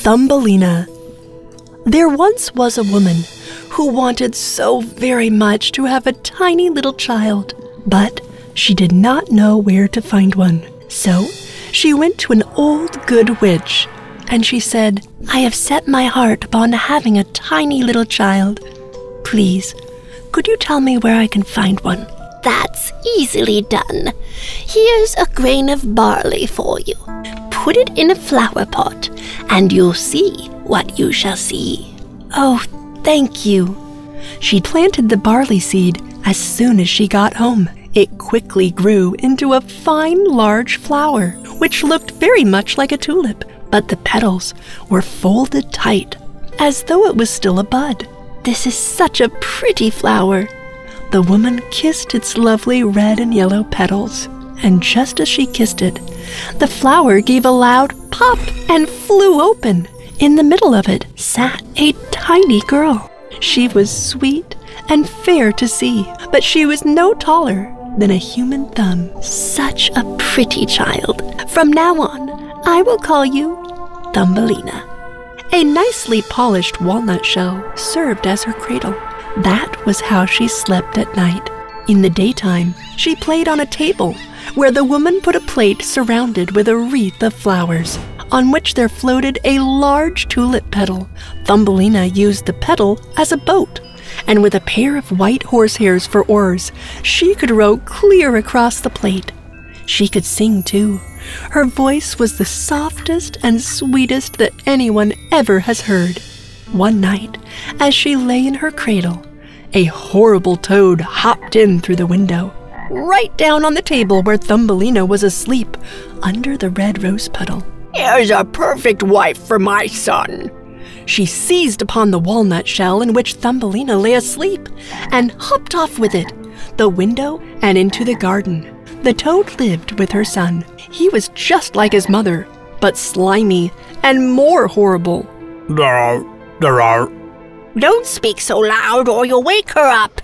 Thumbelina. There once was a woman who wanted so very much to have a tiny little child, but she did not know where to find one. So she went to an old good witch, and she said, "I have set my heart upon having a tiny little child. Please, could you tell me where I can find one?" That's easily done. Here's a grain of barley for you. Put it in a flower pot, and you'll see what you shall see. Oh, thank you. She planted the barley seed as soon as she got home. It quickly grew into a fine large flower, which looked very much like a tulip, but the petals were folded tight, as though it was still a bud. "This is such a pretty flower." The woman kissed its lovely red and yellow petals, and just as she kissed it, the flower gave a loud pop and flew open. In the middle of it sat a tiny girl. She was sweet and fair to see, but she was no taller than a human thumb. Such a pretty child. From now on, I will call you Thumbelina. A nicely polished walnut shell served as her cradle. That was how she slept at night. In the daytime, she played on a table where the woman put a plate surrounded with a wreath of flowers, on which there floated a large tulip petal. Thumbelina used the petal as a boat, and with a pair of white horsehairs for oars, she could row clear across the plate. She could sing too. Her voice was the softest and sweetest that anyone ever has heard. One night, as she lay in her cradle, a horrible toad hopped in through the window, right down on the table where Thumbelina was asleep, under the red rose petal. "Here's a perfect wife for my son." She seized upon the walnut shell in which Thumbelina lay asleep and hopped off with it, the window and into the garden. The toad lived with her son. He was just like his mother, but slimy and more horrible. Don't speak so loud or you'll wake her up.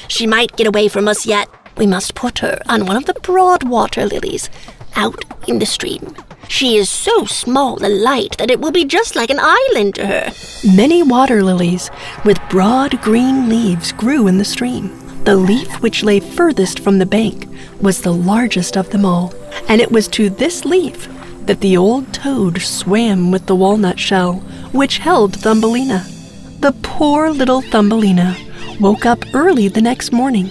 She might get away from us yet. We must put her on one of the broad water lilies out in the stream. She is so small and light that it will be just like an island to her. Many water lilies with broad green leaves grew in the stream. The leaf which lay furthest from the bank was the largest of them all, and it was to this leaf that the old toad swam with the walnut shell, which held Thumbelina. The poor little Thumbelina woke up early the next morning,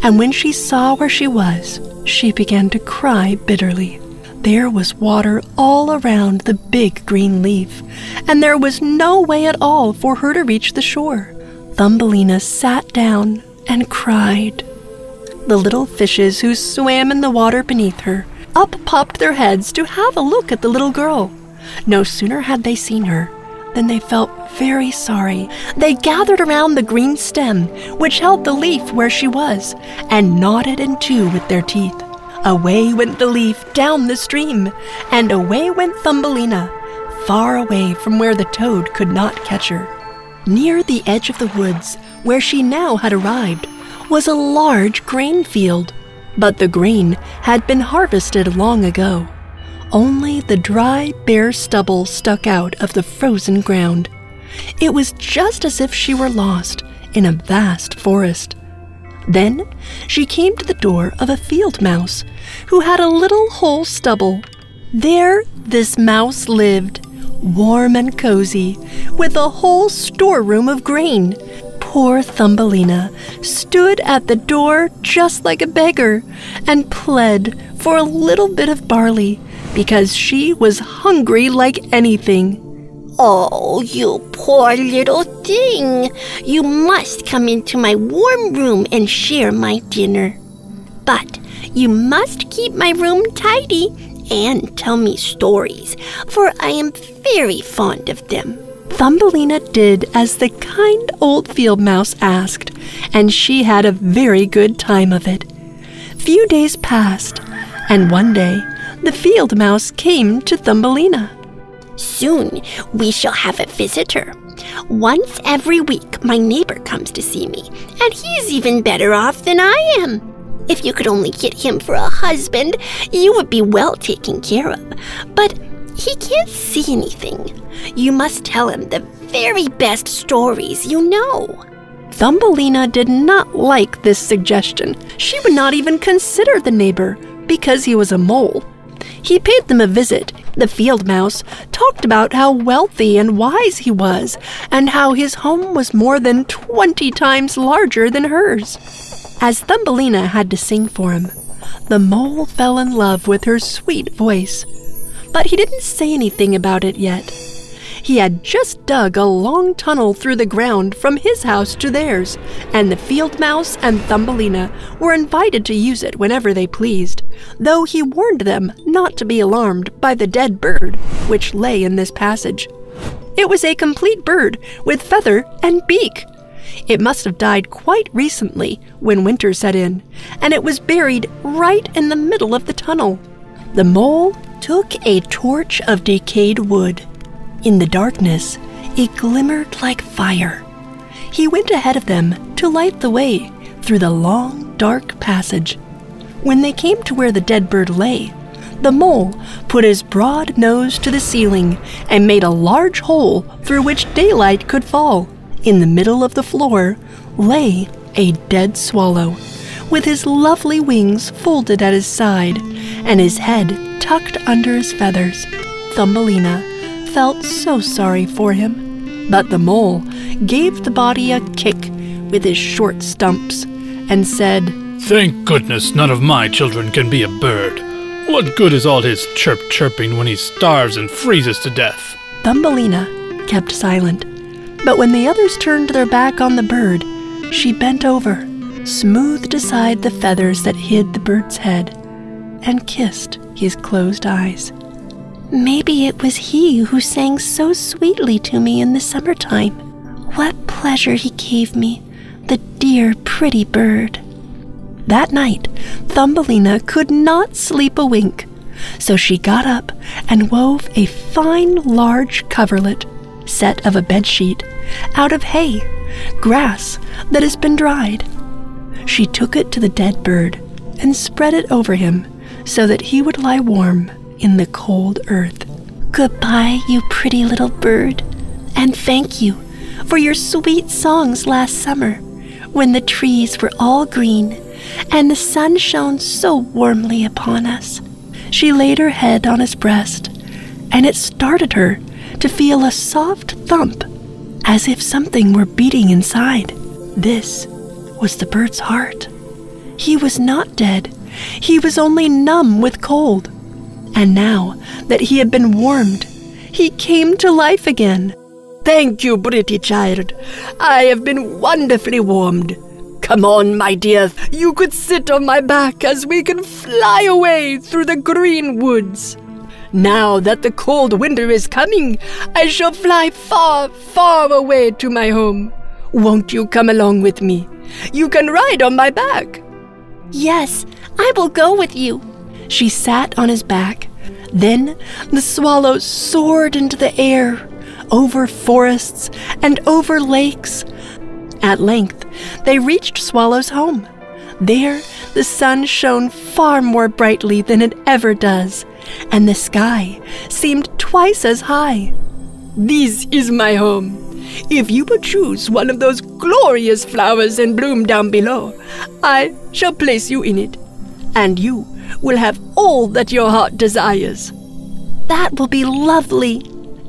and when she saw where she was, she began to cry bitterly. There was water all around the big green leaf, and there was no way at all for her to reach the shore. Thumbelina sat down and cried. The little fishes who swam in the water beneath her up popped their heads to have a look at the little girl. No sooner had they seen her than they felt very sorry. They gathered around the green stem which held the leaf where she was and gnawed it in two with their teeth. Away went the leaf down the stream, and away went Thumbelina, far away from where the toad could not catch her. Near the edge of the woods, where she now had arrived, was a large grain field, but the grain had been harvested long ago. Only the dry, bare stubble stuck out of the frozen ground. It was just as if she were lost in a vast forest. Then she came to the door of a field mouse who had a little whole stubble. There this mouse lived, warm and cozy, with a whole storeroom of grain. Poor Thumbelina stood at the door just like a beggar and pled for a little bit of barley because she was hungry like anything. Oh, you poor little thing. You must come into my warm room and share my dinner. But you must keep my room tidy and tell me stories, for I am very fond of them. Thumbelina did as the kind old field mouse asked, and she had a very good time of it. Few days passed, and one day the field mouse came to Thumbelina. Soon we shall have a visitor. Once every week my neighbor comes to see me, and he's even better off than I am. If you could only get him for a husband, you would be well taken care of. But He can't see anything. You must tell him the very best stories you know. Thumbelina did not like this suggestion. She would not even consider the neighbor because he was a mole. He paid them a visit. The field mouse talked about how wealthy and wise he was and how his home was more than 20 times larger than hers. As Thumbelina had to sing for him, the mole fell in love with her sweet voice. But he didn't say anything about it yet. He had just dug a long tunnel through the ground from his house to theirs, and the field mouse and Thumbelina were invited to use it whenever they pleased, though he warned them not to be alarmed by the dead bird which lay in this passage. It was a complete bird with feather and beak. It must have died quite recently when winter set in, and it was buried right in the middle of the tunnel. The mole took a torch of decayed wood. In the darkness, it glimmered like fire. He went ahead of them to light the way through the long, dark passage. When they came to where the dead bird lay, the mole put his broad nose to the ceiling and made a large hole through which daylight could fall. In the middle of the floor lay a dead swallow, with his lovely wings folded at his side and his head tucked under his feathers. Thumbelina felt so sorry for him, but the mole gave the body a kick with his short stumps and said, "Thank goodness none of my children can be a bird. What good is all his chirping when he starves and freezes to death?" Thumbelina kept silent, but when the others turned their back on the bird, she bent over, smoothed aside the feathers that hid the bird's head, and kissed his closed eyes. Maybe it was he who sang so sweetly to me in the summertime. What pleasure he gave me, the dear, pretty bird. That night, Thumbelina could not sleep a wink, so she got up and wove a fine, large coverlet, set of a bedsheet, out of hay, grass that has been dried. She took it to the dead bird and spread it over him so that he would lie warm in the cold earth. Goodbye, you pretty little bird, and thank you for your sweet songs last summer when the trees were all green and the sun shone so warmly upon us. She laid her head on his breast, and it started her to feel a soft thump, as if something were beating inside. This was the bird's heart. He was not dead. He was only numb with cold. And now that he had been warmed, he came to life again. "Thank you, pretty child. I have been wonderfully warmed. Come on, my dear. You could sit on my back as we can fly away through the green woods. Now that the cold winter is coming, I shall fly far, far away to my home. Won't you come along with me? You can ride on my back." "Yes, I will go with you." She sat on his back. Then the swallow soared into the air, over forests and over lakes. At length, they reached Swallow's home. There, the sun shone far more brightly than it ever does, and the sky seemed twice as high. "This is my home. If you would choose one of those glorious flowers in bloom down below, I shall place you in it, and you will have all that your heart desires." That will be lovely.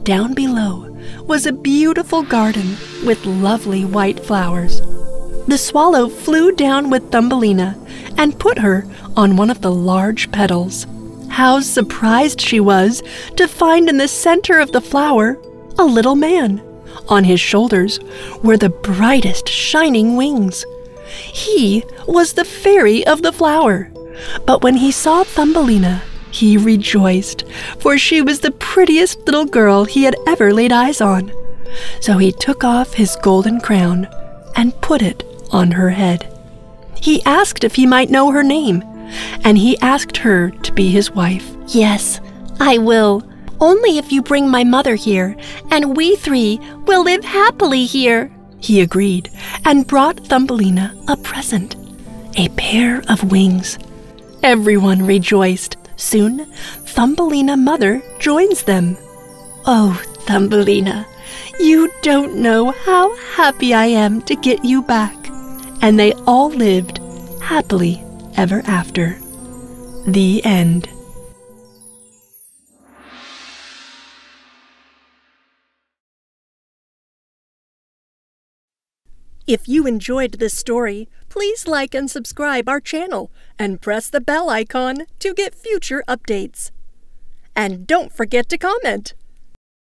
Down below was a beautiful garden with lovely white flowers. The swallow flew down with Thumbelina and put her on one of the large petals. How surprised she was to find in the center of the flower a little man. On his shoulders were the brightest shining wings. He was the fairy of the flower. But when he saw Thumbelina, he rejoiced, for she was the prettiest little girl he had ever laid eyes on. So he took off his golden crown and put it on her head. He asked if he might know her name, and he asked her to be his wife. "Yes, I will. Only if you bring my mother here, and we three will live happily here." He agreed and brought Thumbelina a present, a pair of wings. Everyone rejoiced. Soon, Thumbelina's mother joins them. Oh, Thumbelina, you don't know how happy I am to get you back. And they all lived happily ever after. The end. If you enjoyed this story, please like and subscribe our channel and press the bell icon to get future updates. And don't forget to comment.